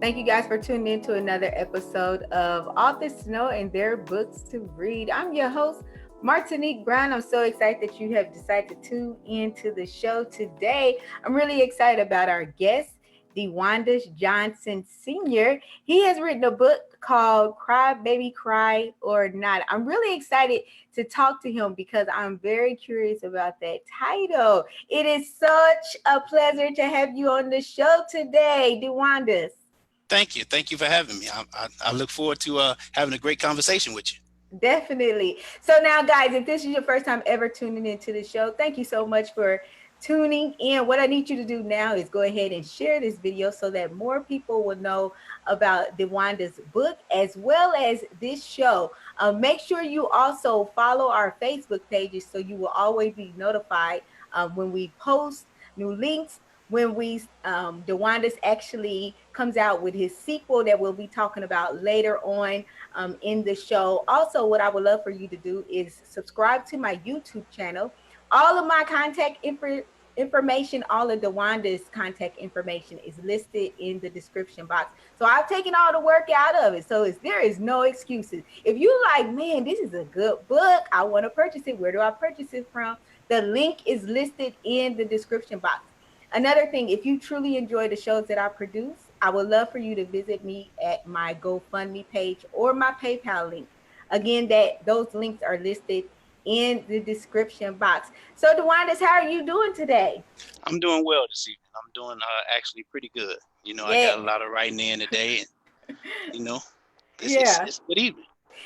Thank you guys for tuning in to another episode of Authors to Know and Their Books to Read. I'm your host, Martinique Brown. I'm so excited that you have decided to tune into the show today. I'm really excited about our guest, DeWandus Johnson Sr. He has written a book called Cry Baby Cry or Not. I'm really excited to talk to him because I'm very curious about that title. It is such a pleasure to have you on the show today, DeWandus. Thank you. Thank you for having me. I look forward to having a great conversation with you. Definitely. So now, guys, if this is your first time ever tuning into the show, thank you so much for tuning in. What I need you to do now is go ahead and share this video so that more people will know about DeWandus' book as well as this show. Make sure you also follow our Facebook pages so you will always be notified when we post new links. When DeWandus actually comes out with his sequel that we'll be talking about later on in the show. Also, what I would love for you to do is subscribe to my YouTube channel. All of my contact information, all of DeWandus' contact information is listed in the description box. So I've taken all the work out of it. So there is no excuses. If you like, man, this is a good book, I want to purchase it. Where do I purchase it from? The link is listed in the description box. Another thing, if you truly enjoy the shows that I produce, I would love for you to visit me at my GoFundMe page or my PayPal link. Again, those links are listed in the description box. So, DeWandus, how are you doing today? I'm doing well this evening. I'm doing actually pretty good. I Yeah. got a lot of writing in today, and you know, Yeah. it's a good evening.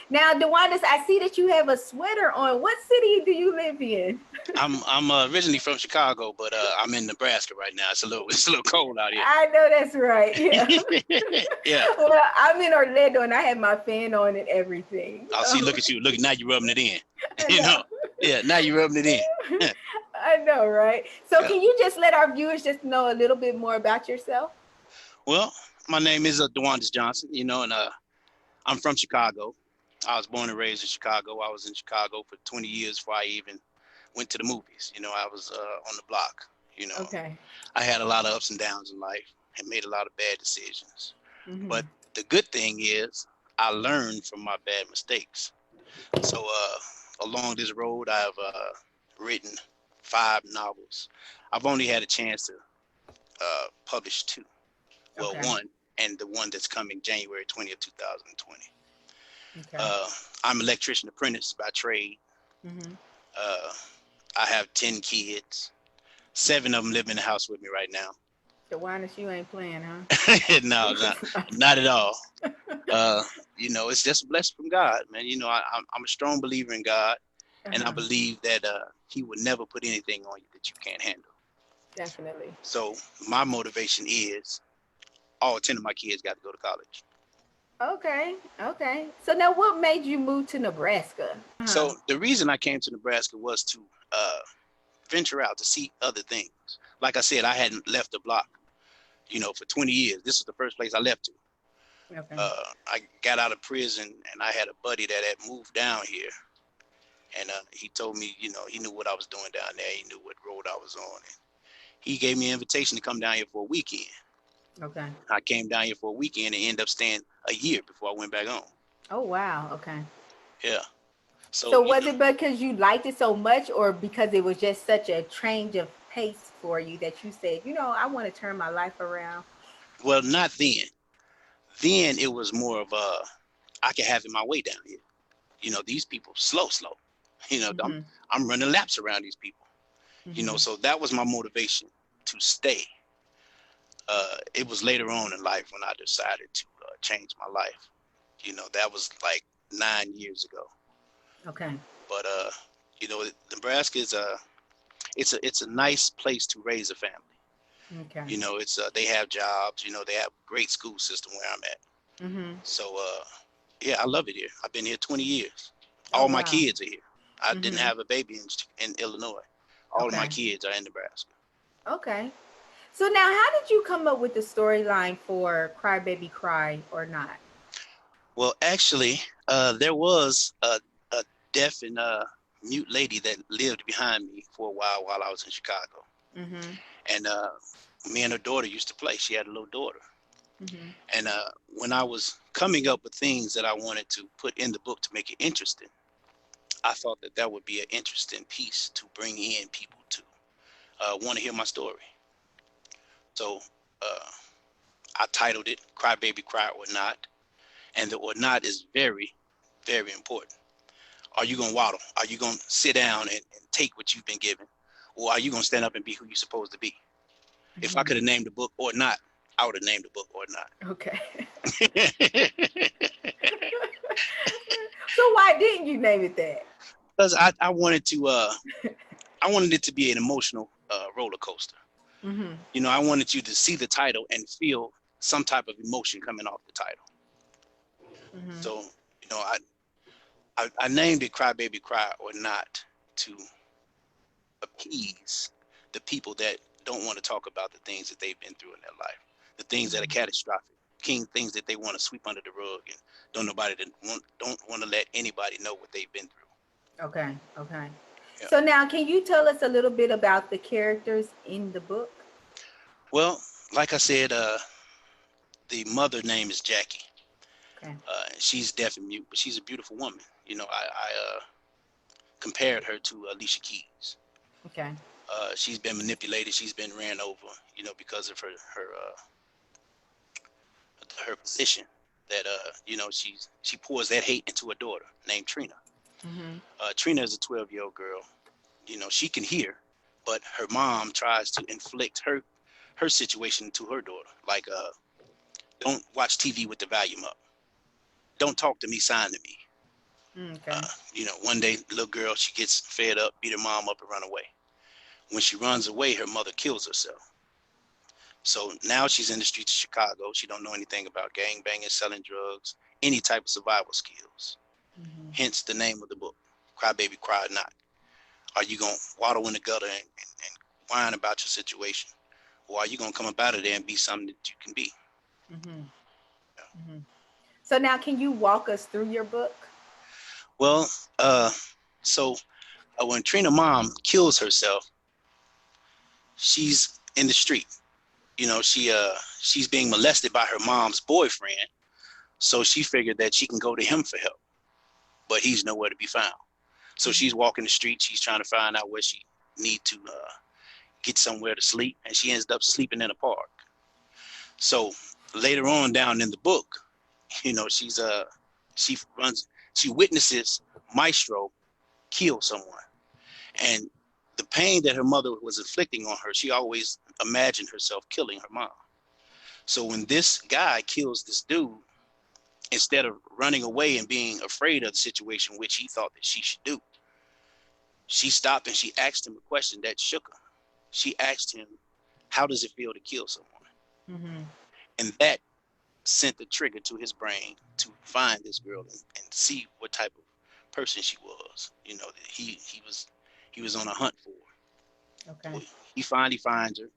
Now, DeWandus, I see that you have a sweater on. What city do you live in? I'm originally from Chicago, but I'm in Nebraska right now. It's a little cold out here. I know that's right. Yeah. Yeah. Well, I'm in Orlando and I have my fan on and everything. I'll see. Look at you. Look, now you're rubbing it in. I You know. know. Yeah. Now you're rubbing it in. I know, right? So Yeah. can you just let our viewers just know a little bit more about yourself? Well, my name is DeWandus Johnson. And I'm from Chicago. I was born and raised in Chicago. I was in Chicago for 20 years before I even went to the movies. I was on the block. Okay. I had a lot of ups and downs in life and made a lot of bad decisions. Mm-hmm. But the good thing is I learned from my bad mistakes. So along this road, I've written 5 novels. I've only had a chance to publish 2. Well, Okay. 1, and the one that's coming January 20th, 2020. Okay. I'm an electrician apprentice by trade. Mm-hmm. Uh, I have 10 kids. 7 of them live in the house with me right now. DeWandus, you ain't playing, huh? No, not at all. It's just a blessing from God, man. I'm a strong believer in God, and I Uh-huh. believe that He would never put anything on you that you can't handle. Definitely. So my motivation is all 10 of my kids got to go to college. Okay. Okay. So now what made you move to Nebraska? So the reason I came to Nebraska was to venture out to see other things. Like I said, I hadn't left the block, for 20 years. This is the first place I left to. Okay. I got out of prison, and I had a buddy that had moved down here. And he told me, he knew what I was doing down there. He knew what road I was on. And he gave me an invitation to come down here for a weekend. Okay. I came down here for a weekend and ended up staying a year before I went back home. Oh, wow. Okay. Yeah. So was it because you liked it so much or because it was just such a change of pace for you that you said, I want to turn my life around? Well, not then. Then it was more of I can have it my way down here. These people slow. Mm-hmm. I'm running laps around these people. Mm-hmm. So that was my motivation to stay. It was later on in life when I decided to change my life. That was like 9 years ago. Okay. But Nebraska is it's a nice place to raise a family. Okay. It's they have jobs. They have a great school system where I'm at. Mm-hmm. So yeah, I love it here. I've been here 20 years. Oh, All my wow. kids are here. I Mm-hmm. didn't have a baby in Illinois. All of my Okay. kids are in Nebraska. Okay. So now how did you come up with the storyline for Cry Baby Cry or Not? Well, actually, there was a deaf and mute lady that lived behind me for a while I was in Chicago. Mm-hmm. And me and her daughter used to play. She had a little daughter. Mm-hmm. And when I was coming up with things that I wanted to put in the book to make it interesting, I thought that that would be an interesting piece to bring in people to want to hear my story. So uh, I titled it Cry Baby Cry or Not. And the or not is very, very important. Are you going to waddle? Are you going to sit down and take what you've been given? Or are you going to stand up and be who you're supposed to be? If I Mm-hmm. could have named the book or not, I would have named the book or Okay. not. So why didn't you name it that? Because I wanted to I wanted it to be an emotional roller coaster. Mm-hmm. You know, I wanted you to see the title and feel some type of emotion coming off the title. Mm-hmm. So, you know, I named it Cry Baby Cry or Not to appease the people that don't want to talk about the things that they've been through in their life, the things that are Mm-hmm. catastrophic, things that they want to sweep under the rug and don't want to let anybody know what they've been through. Okay. Okay. Yeah. So now, can you tell us a little bit about the characters in the book? Well, like I said, the mother name is Jackie. Okay. She's deaf and mute, but she's a beautiful woman. You know, I compared her to Alicia Keys. Okay. She's been manipulated. She's been ran over. You know, because of her position. That you know, she pours that hate into her daughter named Trina. Mm-hmm. Trina is a 12-year-old girl. You know, she can hear, but her mom tries to inflict her situation to her daughter. Like, don't watch TV with the volume up. Don't talk to me, sign to me. Okay. You know, one day, the little girl, she gets fed up, beat her mom up, and run away. When she runs away, her mother kills herself. So now she's in the streets of Chicago. She don't know anything about gang banging, selling drugs, any type of survival skills. Mm-hmm. Hence the name of the book, Cry Baby Cry Not. Are you going to waddle in the gutter and whine about your situation? Or are you going to come up out of there and be something that you can be? Mm-hmm. Mm-hmm. So now, can you walk us through your book? Well, uh, so when Trina mom kills herself, she's in the street. You know, she's being molested by her mom's boyfriend. So she figured that she can go to him for help, but he's nowhere to be found. So Mm-hmm. she's walking the street. She's trying to find out where she need to get somewhere to sleep, and she ends up sleeping in a park. So later on down in the book, you know, she runs, she witnesses Maestro kill someone, and the pain that her mother was inflicting on her, she always imagined herself killing her mom. So when this guy kills this dude, instead of running away and being afraid of the situation, which he thought that she should do, she stopped and she asked him a question that shook her. She asked him, how does it feel to kill someone? Mm-hmm. And that sent the trigger to his brain to find this girl and see what type of person she was. You know, that he was on a hunt for her. Okay. So he finally finds her.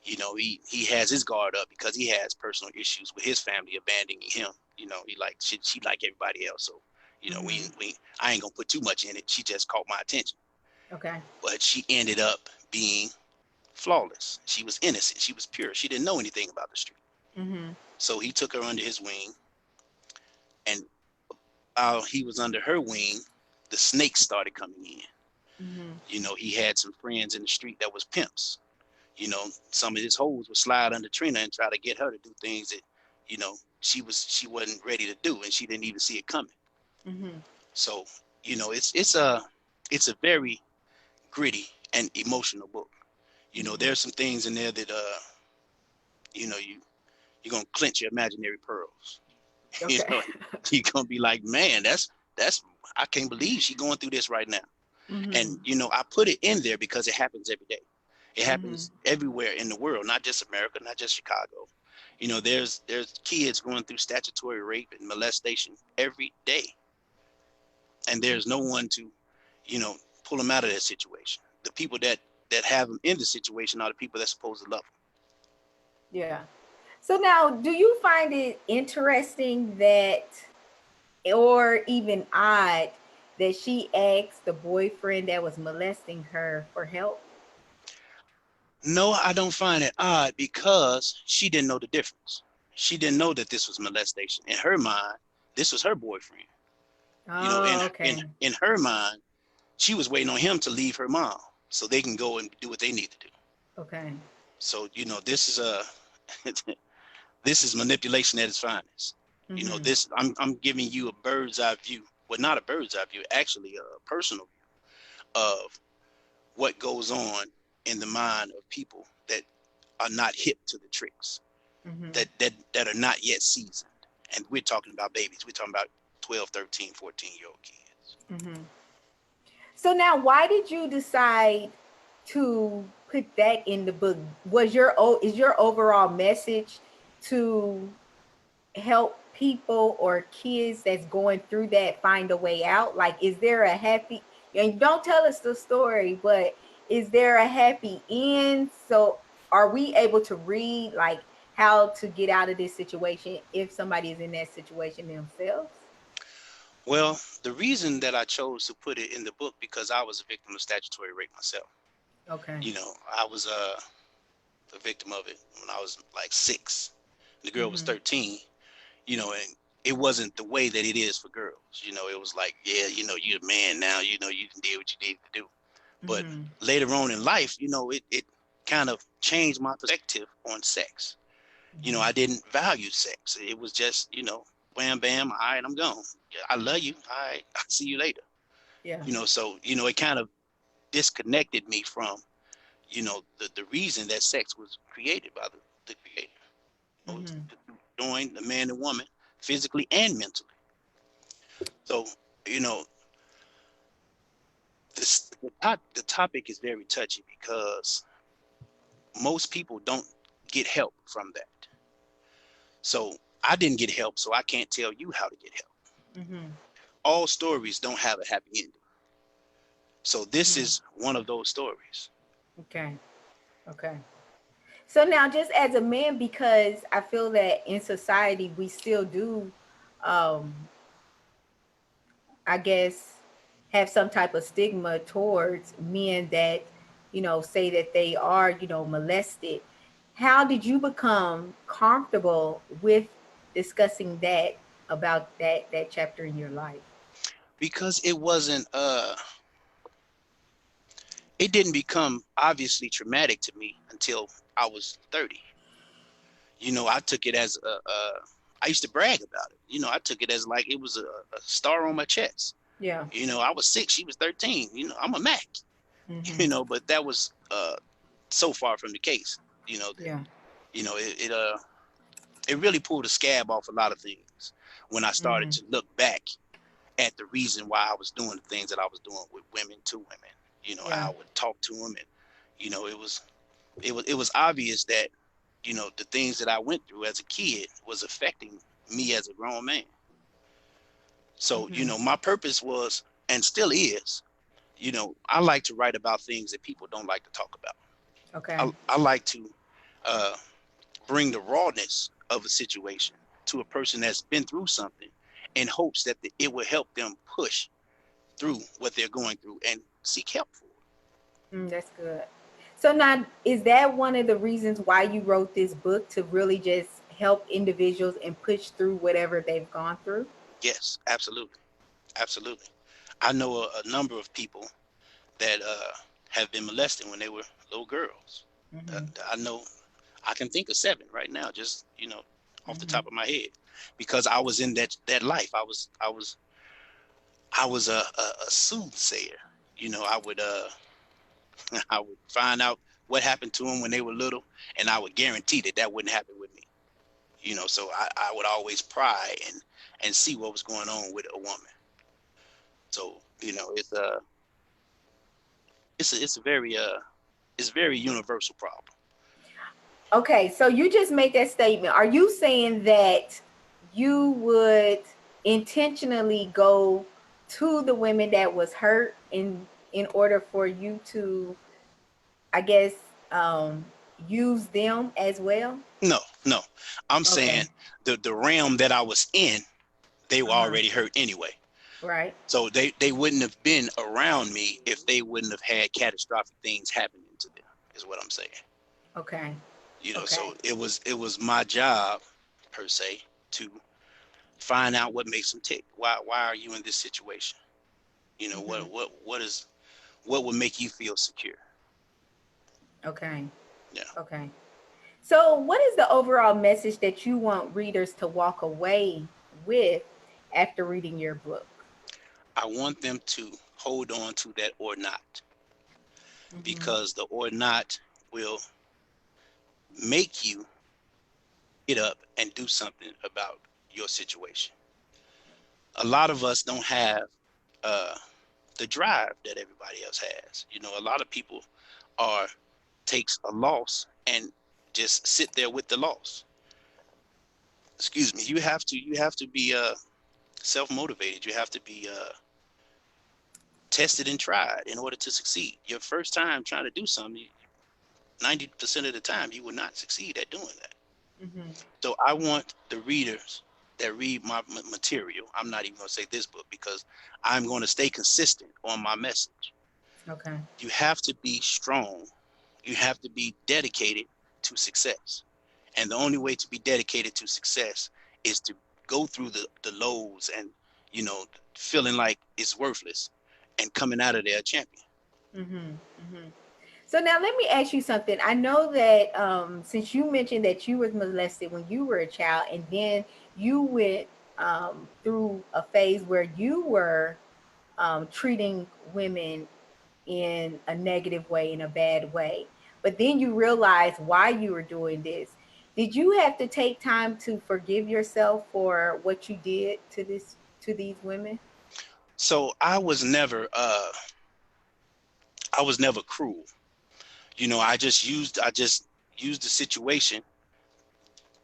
You know, he has his guard up because he has personal issues with his family abandoning him. You know, he like she like everybody else. So, you know, Mm-hmm. we I ain't gonna put too much in it. She just caught my attention. Okay. But she ended up being flawless. She was innocent. She was pure. She didn't know anything about the street. Mm-hmm. So he took her under his wing, and while he was under her wing, the snakes started coming in. Mm-hmm. You know, he had some friends in the street that was pimps. You know, some of his hoes would slide under Trina and try to get her to do things that, you know, she wasn't ready to do, and she didn't even see it coming. Mm-hmm. So, you know, it's a very gritty and emotional book. You know, Mm-hmm. there's some things in there that you know, you're gonna clench your imaginary pearls. You Okay. know, you're gonna be like, man, that's I can't believe she's going through this right now. Mm-hmm. And you know, I put it in there because it happens every day. It Mm-hmm. happens everywhere in the world, not just America, not just Chicago. You know, there's kids going through statutory rape and molestation every day, and there's no one to, you know, pull them out of that situation. The people that have them in the situation are the people that's supposed to love them. Yeah. So now, do you find it interesting that, or even odd, that she asked the boyfriend that was molesting her for help? No, I don't find it odd because she didn't know the difference. she didn't know that this was molestation. In her mind, this was her boyfriend. You know, Oh, okay. in her mind, she was waiting on him to leave her mom so they can go and do what they need to do. Okay. So, this is a this is manipulation at its finest. Mm-hmm. This I'm giving you a bird's eye view. Well, not a bird's eye view, actually a personal view of what goes on in the mind of people that are not hip to the tricks, Mm-hmm. that are not yet seasoned. And we're talking about babies. We're talking about 12, 13, 14-year-old kids. Mm-hmm. So now, why did you decide to put that in the book? Is your overall message to help people or kids that's going through that find a way out? Like, is there a happy, and don't tell us the story, but is there a happy end? So are we able to read like how to get out of this situation if somebody is in that situation themselves? Well, the reason that I chose to put it in the book, because I was a victim of statutory rape myself. Okay. I was a victim of it when I was like 6. The girl was Mm-hmm. 13, and it wasn't the way that it is for girls. It was like, yeah, you're a man now, you can do what you need to do. But Mm-hmm. later on in life, it kind of changed my perspective on sex. Mm-hmm. I didn't value sex. It was just, wham, bam, all right, I'm gone. Yeah, I love you. All right, I'll see you later. Yeah. So, it kind of disconnected me from, the reason that sex was created by the creator. Mm-hmm. To join the man and woman physically and mentally. So, you know, the topic is very touchy because most people don't get help from that. So I didn't get help, so I can't tell you how to get help. Mm-hmm. All stories don't have a happy ending. So this Mm-hmm. is one of those stories. Okay. Okay. So now, just as a man, because I feel that in society we still do, um, I guess, have some type of stigma towards men that, say that they are, molested. How did you become comfortable with discussing that about that chapter in your life? Because it didn't become obviously traumatic to me until I was 30. I took it as I used to brag about it. I took it as like it was a star on my chest. Yeah. I was 6, she was 13. I'm a Mac. Mm-hmm. But that was so far from the case. That Yeah. it really pulled a scab off a lot of things when I started Mm-hmm. to look back at the reason why I was doing the things that I was doing with women to women. Yeah. How I would talk to them, and it was obvious that the things that I went through as a kid was affecting me as a grown man. So Mm-hmm. my purpose was, and still is, I like to write about things that people don't like to talk about. Okay. I like to uh, bring the rawness of a situation to a person that's been through something in hopes that it will help them push through what they're going through and seek help for it. That's good. So now, is that one of the reasons why you wrote this book, to really just help individuals and push through whatever they've gone through? Yes, absolutely. Absolutely. I know a number of people that have been molested when they were little girls. Mm-hmm. I know, I can think of 7 right now, just off the Mm-hmm. top of my head, because I was in that life. I was a soothsayer. I would I would find out what happened to them when they were little, and I would guarantee that wouldn't happen with me. So I would always pry and see what was going on with a woman. So it's a very it's very universal problem. Okay, so you just made that statement. Are you saying that you would intentionally go to the women that was hurt in order for you to, I guess, use them as well? No, no, I'm saying Okay. the realm that I was in, they were Uh-huh. already hurt anyway. Right. So they wouldn't have been around me if they wouldn't have had catastrophic things happening to them, is what I'm saying. Okay. So Okay. it was my job per se, to find out what makes them tick. Why are you in this situation? You know, Mm-hmm. what would make you feel secure? Okay. Yeah. Okay. So, what is the overall message that you want readers to walk away with after reading your book? I want them to hold on to that or not, Mm-hmm. because the or not will make you get up and do something about your situation. A lot of us don't have uh, the drive that everybody else has. You know, a lot of people are takes a loss and just sit there with the loss. Excuse me. You have to be self motivated. You have to be tested and tried in order to succeed. Your first time trying to do something, 90% of the time, you will not succeed at doing that. Mm-hmm. So I want the readers that read my material. I'm not even going to say this book because I'm going to stay consistent on my message. Okay. You have to be strong. You have to be dedicated to success. And the only way to be dedicated to success is to go through the lows and, you know, feeling like it's worthless and coming out of there a champion. Mm-hmm. Mm-hmm. So now let me ask you something. I know that since you mentioned that you was molested when you were a child, and then you went through a phase where you were treating women in a negative way, in a bad way, but then you realized why you were doing this. Did you have to take time to forgive yourself for what you did to these women? So I was never cruel. You know, I just used the situation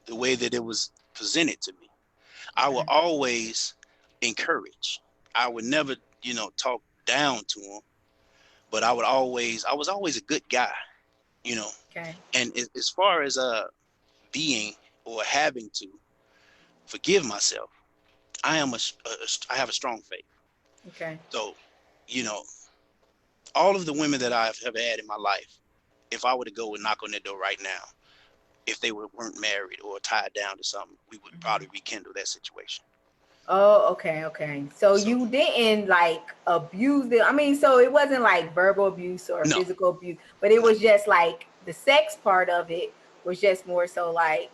the way that it was presented to me. I will Okay. always encourage. I would never, talk down to them, but I was always a good guy, you know. Okay. And as far as being or having to forgive myself, I have a strong faith. Okay. So, you know, all of the women that I've ever had in my life, if I were to go and knock on their door right now, if they weren't married or tied down to something, we would Mhm. probably rekindle that situation. Oh, okay, okay. So So you didn't like abuse them. I mean, so it wasn't like verbal abuse or no, physical abuse, but it no, was just like the sex part of it was just more so like,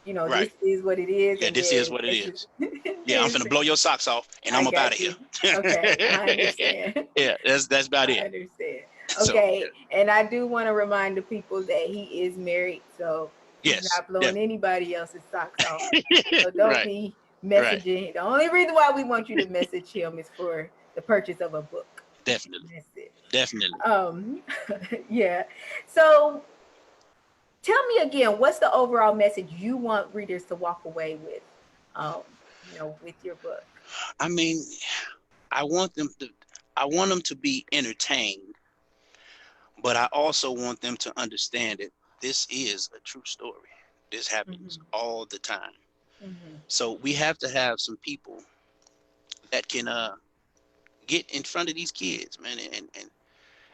right. this is what it is, Yeah, and this is then what it this is is. Yeah, I'm this. finna blow your socks off and I I'm up out of got you. Okay, I here. understand. Yeah, that's about I it. understand. So yeah, Okay, and I do want to remind the people that he is married, so he's yes, not blowing definitely. anybody else's socks off. So don't Right, be right. messaging. The only reason why we want you to message him is for the purchase of a book. Definitely, That's it. definitely. Um, yeah. So tell me again, what's the overall message you want readers to walk away with? Um, with your book. I mean, I want them to, I want them to be entertained, but I also want them to understand that this is a true story. This happens Mm-hmm. all the time. Mm-hmm. So we have to have some people that can get in front of these kids, man,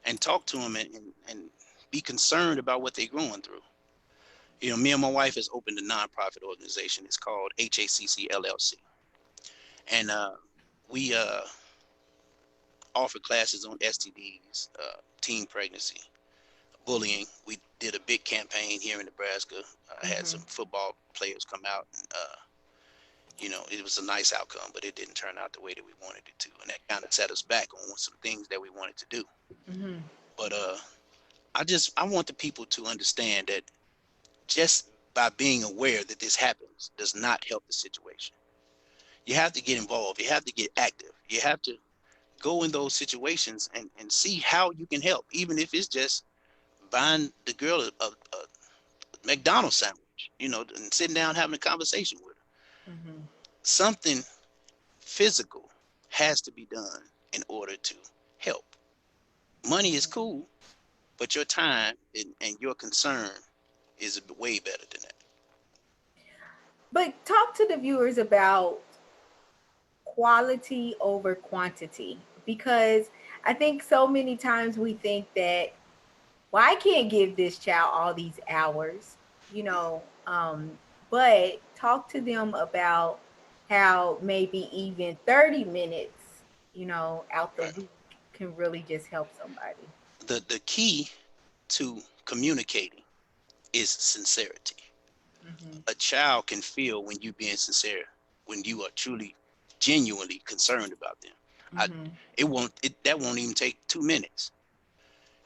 and talk to them and be concerned about what they're going through. You know, me and my wife has opened a nonprofit organization. It's called HACC LLC, and we offer classes on STDs, teen pregnancy, bullying. We did a big campaign here in Nebraska. Had Mm-hmm. some football players come out. And, it was a nice outcome, but it didn't turn out the way that we wanted it to, and that kind of set us back on some things that we wanted to do. Mm-hmm. But I want the people to understand that just by being aware that this happens does not help the situation. You have to get involved. You have to get active. You have to go in those situations and see how you can help, even if it's just buying the girl a McDonald's sandwich, and sitting down having a conversation with her. Mm-hmm. Something physical has to be done in order to help. Money is cool, but your time and your concern is way better than that. But talk to the viewers about quality over quantity, because I think so many times we think that, well, I can't give this child all these hours, but talk to them about how maybe even 30 minutes, out the Right. week can really just help somebody. The key to communicating is sincerity. Hmm. A child can feel when you being sincere, when you are truly, genuinely concerned about them. I, Hmm. that won't even take 2 minutes.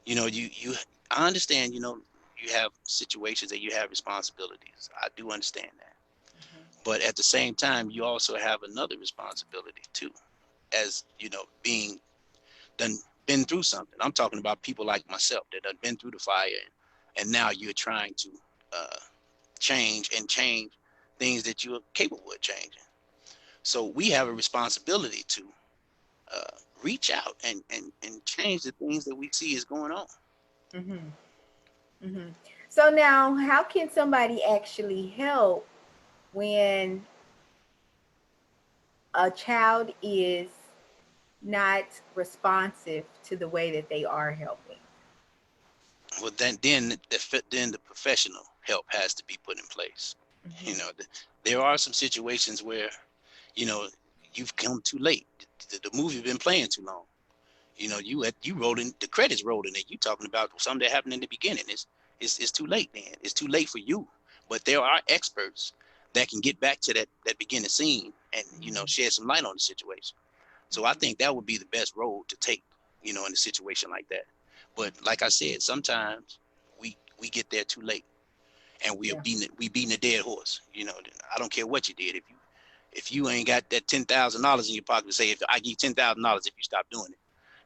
I understand. You have situations that you have responsibilities. I do understand that, Hmm. but at the same time, you also have another responsibility too, as being done been through something. I'm talking about people like myself that have been through the fire, and now you're trying to uh, change things that you are capable of changing. So we have a responsibility to uh, reach out and change the things that we see is going on. Hmm. Hmm. So now, how can somebody actually help when a child is not responsive to the way that they are helping? Well, then the professional help has to be put in place. You Hmm. know, there are some situations where you know you've come too late. The movie been playing too long. You rolling the credits rolling it. You talking about something that happened in the beginning. It's too late then. It's too late for you. But there are experts that can get back to that beginning scene and Hmm. shed some light on the situation. So I Hmm. think that would be the best road to take, in a situation like that. But like I said, sometimes we get there too late and Yeah. we beating a dead horse. I don't care what you did. If you ain't got that $10,000 in your pocket to say, if I give you $10,000 if you stop doing it,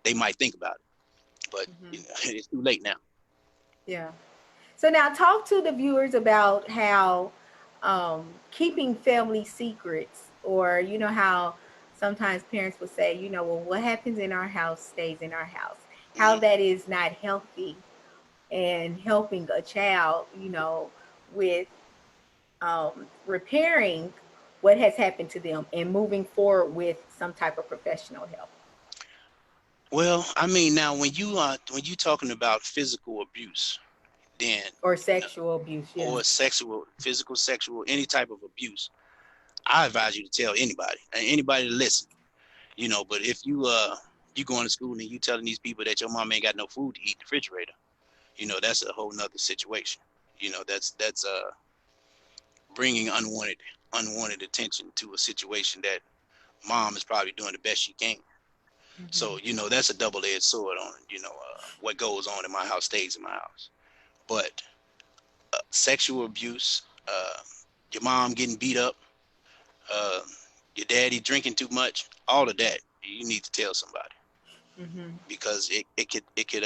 they might think about it. But Hmm. it's too late now. Yeah. So now talk to the viewers about how keeping family secrets, or how sometimes parents will say, well, what happens in our house stays in our house. How Hmm. that is not healthy, and helping a child, with repairing what has happened to them and moving forward with some type of professional help. Well, I mean, now when you talking about physical abuse, then Or you know, sexual abuse. Yeah. or physical, sexual, any type of abuse, I advise you to tell anybody to listen. But if you going to school and you telling these people that your mom ain't got no food to eat in the refrigerator, that's a whole nother situation. That's bringing unwanted attention to a situation that mom is probably doing the best she can. Hmm. So that's a double-edged sword on what goes on in my house stays in my house. But sexual abuse, your mom getting beat up, uh, your daddy drinking too much, all of that, you need to tell somebody Hmm. because it could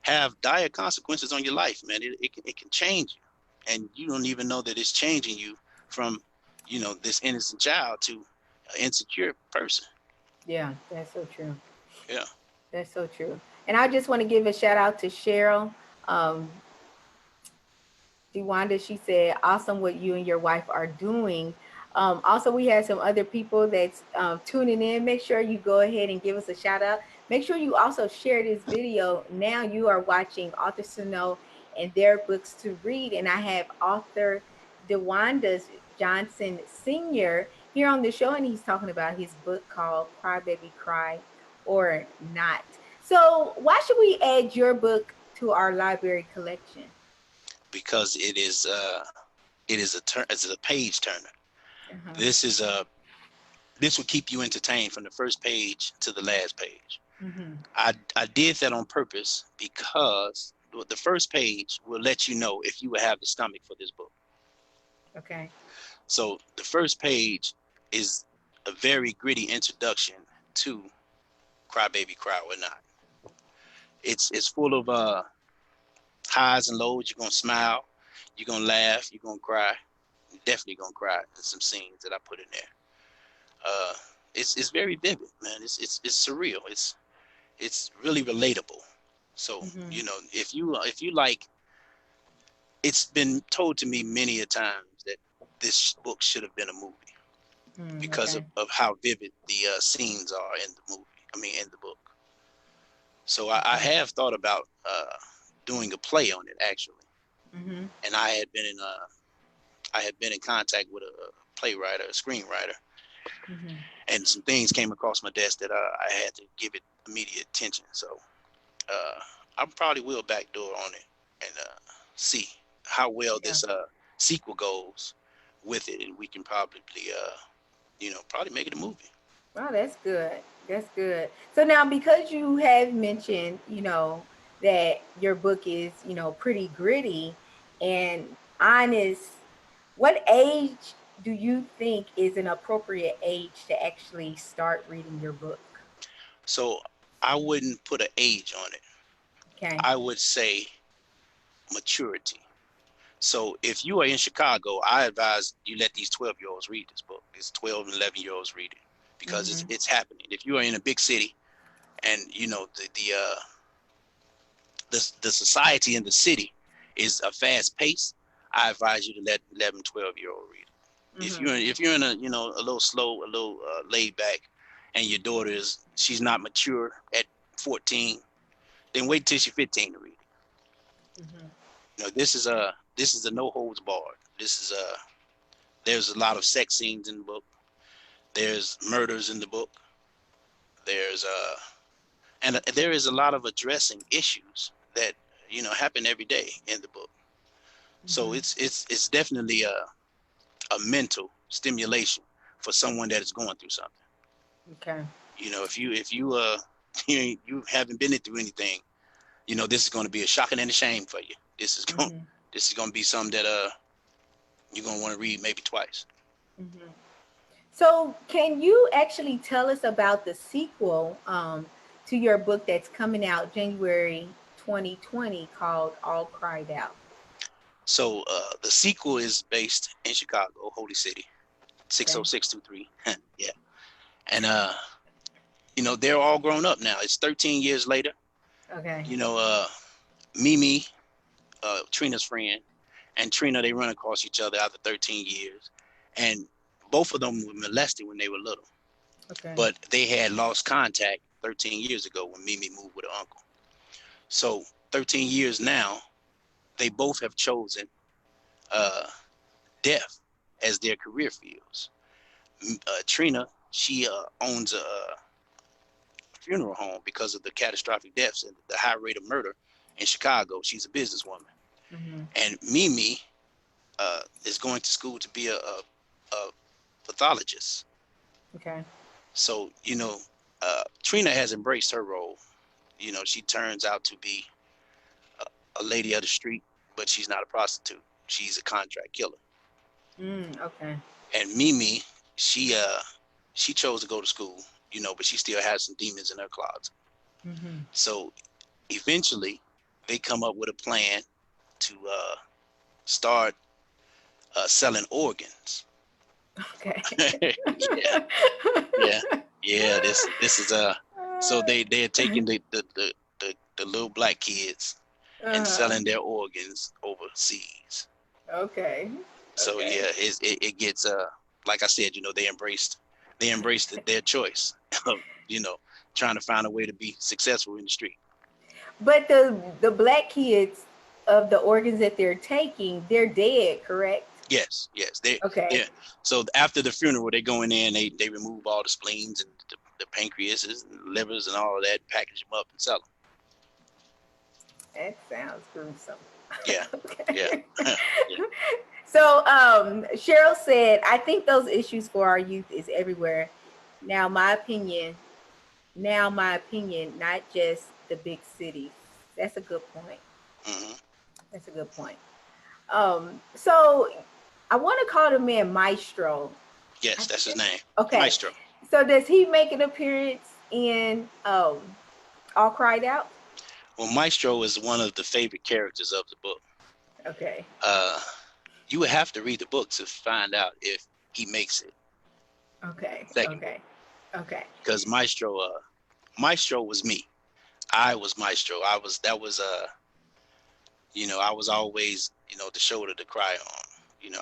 have dire consequences on your life, man. It can change you, and you don't even know that it's changing you from this innocent child to an insecure person. Yeah, that's so true. Yeah. That's so true. And I just want to give a shout out to Cheryl. Um, DeWanda, she said, awesome what you and your wife are doing. Also, we had some other people that's tuning in. Make sure you go ahead and give us a shout out. Make sure you also share this video. Now you are watching Authors to Know and Their Books to Read. And I have author DeWandus Johnson Sr. here on the show, and he's talking about his book called Cry Baby Cry or Not. So, why should we add your book to our library collection? Because it's a page turner. Uh-huh. This will keep you entertained from the first page to the last page. Hmm. I did that on purpose because the first page will let you know if you will have the stomach for this book. Okay. So the first page is a very gritty introduction to Cry Baby Cry or Not. It's full of highs and lows. You're gonna smile, you're gonna laugh, you're gonna cry. You're definitely gonna cry in some scenes that I put in there. Uh, it's very vivid, man. It's surreal. It's really relatable. So Hmm. if you like, it's been told to me many a times that this book should have been a movie Mm, because okay. of how vivid the scenes are in the movie. I mean, in the book. So I Okay. have thought about doing a play on it actually, Hmm. and I had been in contact with a playwright, a screenwriter, Mm-hmm. and some things came across my desk that I had to give it immediate attention. So I probably will backdoor on it and see how well Yeah. this sequel goes with it, and we can probably probably make it a movie. Wow, that's good. That's good. So now, because you have mentioned, that your book is, pretty gritty and honest, what age do you think is an appropriate age to actually start reading your book? So I wouldn't put an age on it. Okay. I would say maturity. So if you are in Chicago, I advise you let these 12-year-olds read this book. These 12 and 11-year-olds read it because Mm-hmm. it's happening. If you are in a big city and the society in the city is a fast pace, I advise you to let 11, 12-year-old read it. Mm-hmm. If you're in a a little slow, a little laid back, and your daughter she's not mature at 14, then wait till she's 15 to read it. Mm-hmm. This is a no holds barred. This is there's a lot of sex scenes in the book. There's murders in the book. There's and there is a lot of addressing issues that happen every day in the book. So Mm-hmm. it's definitely a mental stimulation for someone that is going through something. Okay. If you you haven't been through anything, this is going to be a shocking and a shame for you. Mm-hmm. This is going to be something that you're going to want to read maybe twice. Mm-hmm. So, can you actually tell us about the sequel to your book that's coming out January 2020 called All Cried Out? So the sequel is based in Chicago, Holy City, Okay. 60623. Yeah. And they're all grown up now. It's 13 years later. Okay. You know, Mimi, Trina's friend, and Trina, they run across each other after 13 years. And both of them were molested when they were little. Okay. But they had lost contact 13 years ago when Mimi moved with her uncle. So 13 years now, they both have chosen uh, death as their career fields. Trina, she owns a funeral home because of the catastrophic deaths and the high rate of murder in Chicago. She's a businesswoman. Mm-hmm. And Mimi is going to school to be a pathologist. Okay. So, Trina has embraced her role. She turns out to be a lady of the street, but she's not a prostitute. She's a contract killer. Okay. And Mimi, she she chose to go to school, but she still has some demons in her closet. Mm-hmm. So eventually, they come up with a plan to start selling organs. Okay. Yeah, yeah, yeah. This is so they're taking the little black kids and uh, selling their organs overseas. okay. So Okay. yeah, it gets like I said, they embraced their choice of trying to find a way to be successful in the street. But the black kids of the organs that they're taking, they're dead, correct? Yes, yes. They Okay. so after the funeral, they go in there and they remove all the spleens and the pancreases and livers and all of that, package them up and sell them. That sounds gruesome. Yeah, yeah, Okay. yeah. So Cheryl said, I think those issues for our youth is everywhere. Now my opinion, not just the big cities. That's a good point. Hmm. That's a good point. So I want to call the man Maestro. I Yes, that's think his that's name, okay. Maestro. So does he make an appearance in All Cried Out? Well, Maestro is one of the favorite characters of the book. Okay. Uh, you would have to read the book to find out if he makes it Okay. second book, Okay. Okay. because Maestro was me. I was Maestro. I was always, the shoulder to cry on.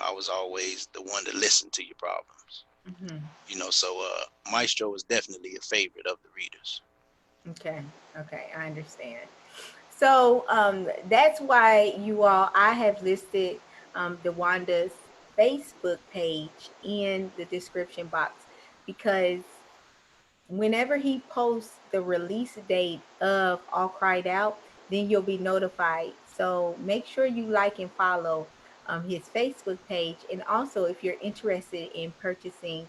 I was always the one to listen to your problems. Hmm. So Maestro is definitely a favorite of the readers. Okay. Okay. I understand. So that's why you all, I have listed DeWandus Facebook page in the description box, because whenever he posts the release date of All Cried Out, then you'll be notified. So make sure you like and follow his Facebook page. And also, if you're interested in purchasing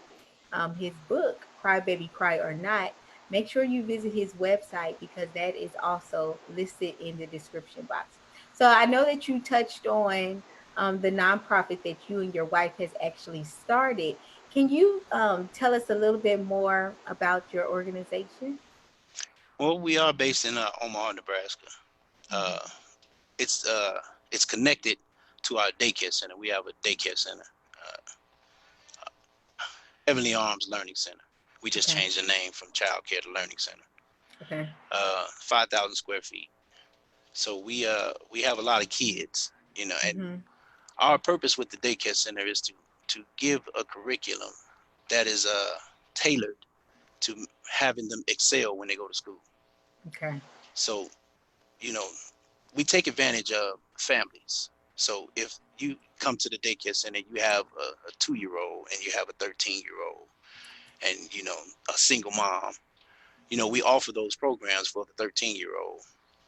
his book, Cry Baby Cry or Not, make sure you visit his website, because that is also listed in the description box. So I know that you touched on the nonprofit that you and your wife has actually started. Can you tell us a little bit more about your organization? Well, we are based in Omaha, Nebraska. Uh, Mhm. it's uh, it's connected to our daycare center. We have a daycare center, uh, Heavenly Arms Learning Center. We just Okay. changed the name from Child Care to Learning Center. Okay. 5,000 square feet. So we have a lot of kids, and Mm-hmm. our purpose with the daycare center is to give a curriculum that is tailored to having them excel when they go to school. Okay. So, you know, we take advantage of families. So if you come to the daycare center, you have a 2-year-old and you have a 13-year-old and, a single mom, we offer those programs for the 13-year-old,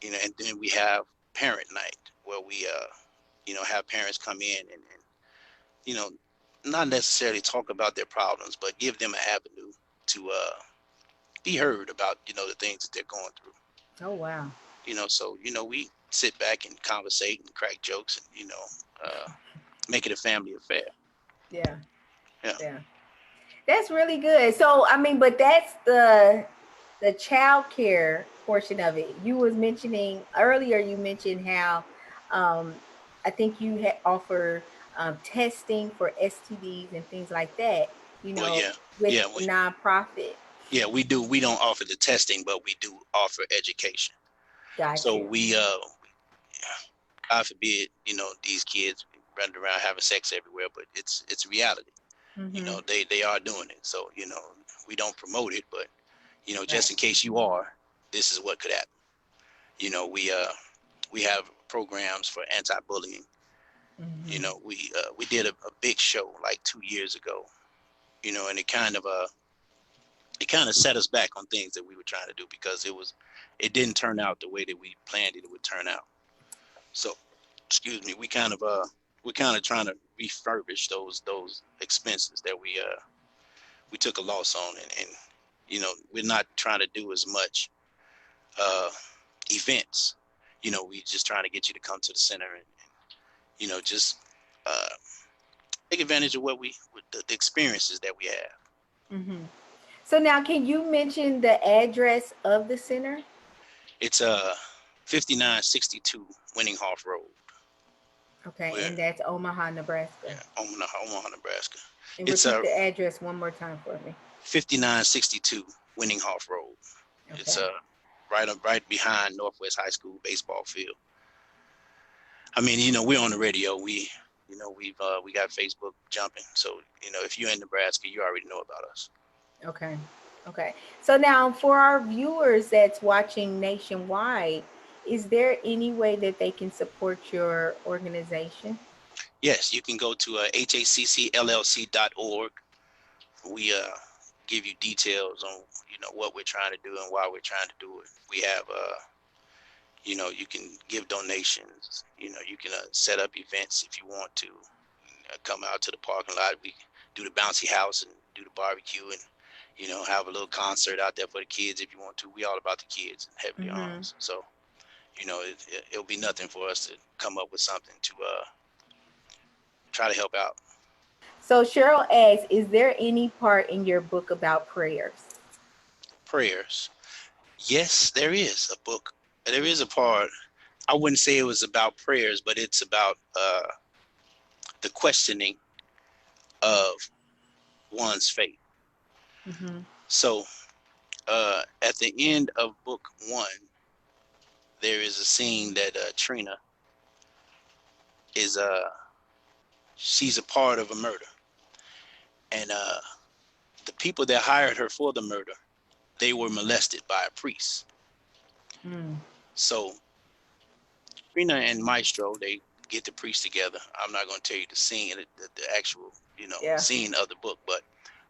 and then we have parent night where we, have parents come in and you know, not necessarily talk about their problems, but give them an avenue to be heard about, the things that they're going through. Oh wow. So, we sit back and conversate and crack jokes and, make it a family affair. Yeah. Yeah. Yeah. That's really good. So I mean, but that's the child care portion of it. You was mentioning earlier. You mentioned how um, I think you offer testing for STDs and things like that. You Well, know, yeah. with Yeah. the nonprofit. We do. We don't offer the testing, but we do offer education. Got So you. God forbid, these kids running around having sex everywhere, but it's reality. Mm-hmm. They are doing it. So, we don't promote it, but, Right. just in case you are, this is what could happen. We have programs for anti-bullying. Mm-hmm. We did a big show like 2 years ago, and it kind of set us back on things that we were trying to do because it didn't turn out the way that we planned it would turn out. So, excuse me, we're kind of trying to refurbish those expenses that we took a loss on, and we're not trying to do as much uh, events. We just trying to get you to come to the center and just uh, take advantage of the experiences that we have. Mm-hmm. So now, can you mention the address of the center? It's 5962 Winninghoff Road. Okay, We're and that's Omaha, Nebraska. Omaha, Nebraska. And It's repeat the address one more time for me. 5962 Winninghoff Road. It's Okay. right behind Northwest High School baseball field. I mean, we're on the radio. We got Facebook jumping. So, if you're in Nebraska, you already know about us. Okay. Okay. So now for our viewers that's watching nationwide, is there any way that they can support your organization? Yes, you can go to haccllc.org. We give you details on what we're trying to do and why we're trying to do it. We have you can give donations. You can set up events if you want to. Come out to the parking lot. We do the bouncy house and do the barbecue and have a little concert out there for the kids if you want to. We all about the kids and Heavenly Mm-hmm. Arms. So it'll be nothing for us to come up with something to try to help out. So Cheryl asks, is there any part in your book about prayers? Prayers. Yes, there is a book. There is a part. I wouldn't say it was about prayers, but it's about the questioning of one's faith. Mm-hmm. So at the end of book 1, there is a scene that Trina is she's a part of a murder, and the people that hired her for the murder, they were molested by a priest. Mm. So Trina and Maestro, they get the priest together. I'm not going to tell you the scene, the actual, Yeah. scene of the book. But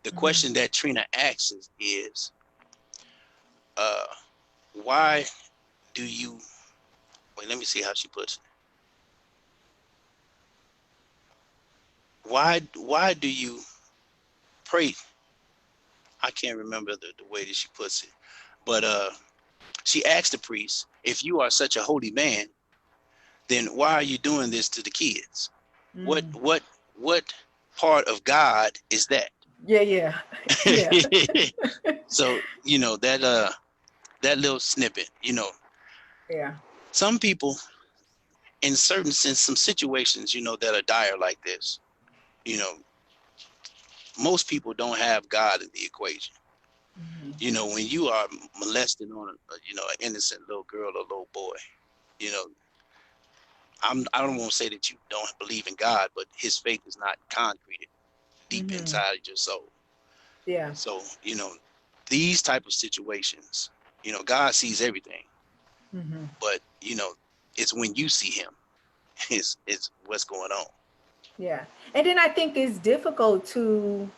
the Mhm. question that Trina asks is uh, why do you, wait, let me see how she puts it. Why do you pray? I can't remember the way that she puts it. But she asked the priest, if you are such a holy man, then why are you doing this to the kids? What Mm. what what part of God is that? Yeah, yeah. Yeah. So, that little snippet, Yeah. some people in some situations, that are dire like this, you know, most people don't have God in the equation. Mhm. When you are molesting on an innocent little girl or little boy, you know, I don't want to say that you don't believe in God, but his faith is not concrete deep Mhm. inside your soul. Yeah. So, these type of situations, God sees everything, Mhm. but it's when you see him, it's what's going on. Yeah. And then I think it's difficult to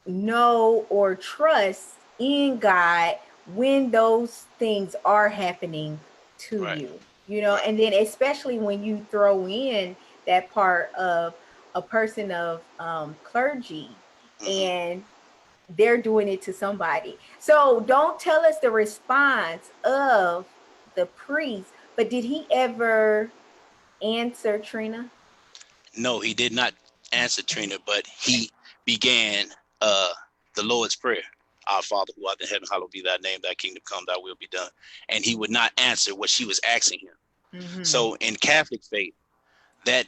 know or trust in God when those things are happening to Right, you, right. and then especially when you throw in that part of a person of clergy Hmm. and they're doing it to somebody. So don't tell us the response of the priest, but did he ever answer Trina? No, he did not answer Trina, but he began uh the Lord's Prayer. Our Father who art in heaven, hallowed be thy name, thy kingdom come, thy will be done. And he would not answer what she was asking him. Mm-hmm. So in Catholic faith, that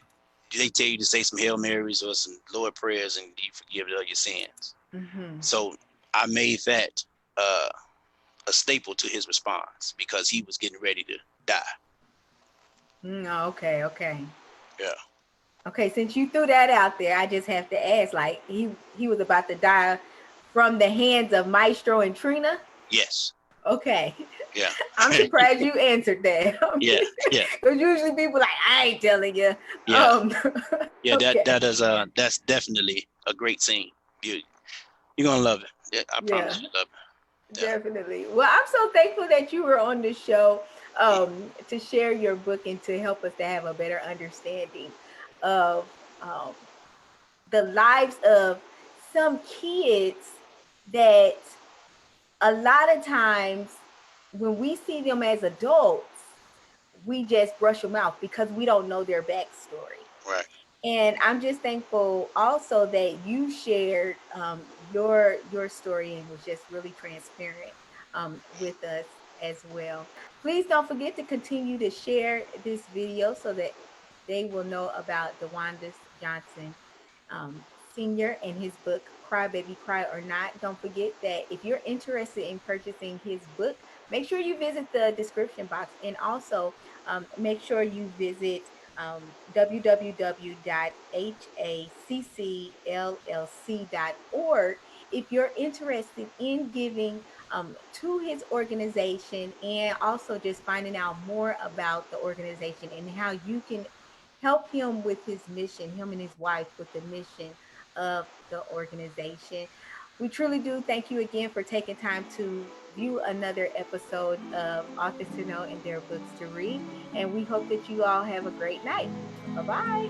they tell you to say some Hail Marys or some Lord prayers and you forgive all your sins. Mm-hmm. So I made that uh, a staple to his response because he was getting ready to die. Okay, okay. Yeah. Okay, since you threw that out there, I just have to ask, like he was about to die from the hands of Maestro and Trina? Yes. Okay. Yeah. I'm surprised you answered that. Yeah. Yeah. Because usually people like, I ain't telling you. Yeah. Um Yeah. That okay. that is that's definitely a great scene. You're gonna love it. Yeah, I Yeah, promise you love it. definitely. Well, I'm so thankful that you were on the show to share your book and to help us to have a better understanding of um, the lives of some kids that a lot of times when we see them as adults, we just brush them off because we don't know their backstory. Yeah. Right. And I'm just thankful also that you shared your story and was just really transparent with us as well. Please don't forget to continue to share this video so that they will know about DeWandus Johnson um, Sr. and his book, Cry Baby Cry or Not. Don't forget that if you're interested in purchasing his book, make sure you visit the description box and also make sure you visit www.haccllc.org if you're interested in giving to his organization and also just finding out more about the organization and how you can help him with his mission, him and his wife with the mission of the organization. We truly do thank you again for taking time to view another episode of Authors to Know and Their Books to Read. And we hope that you all have a great night. Bye bye.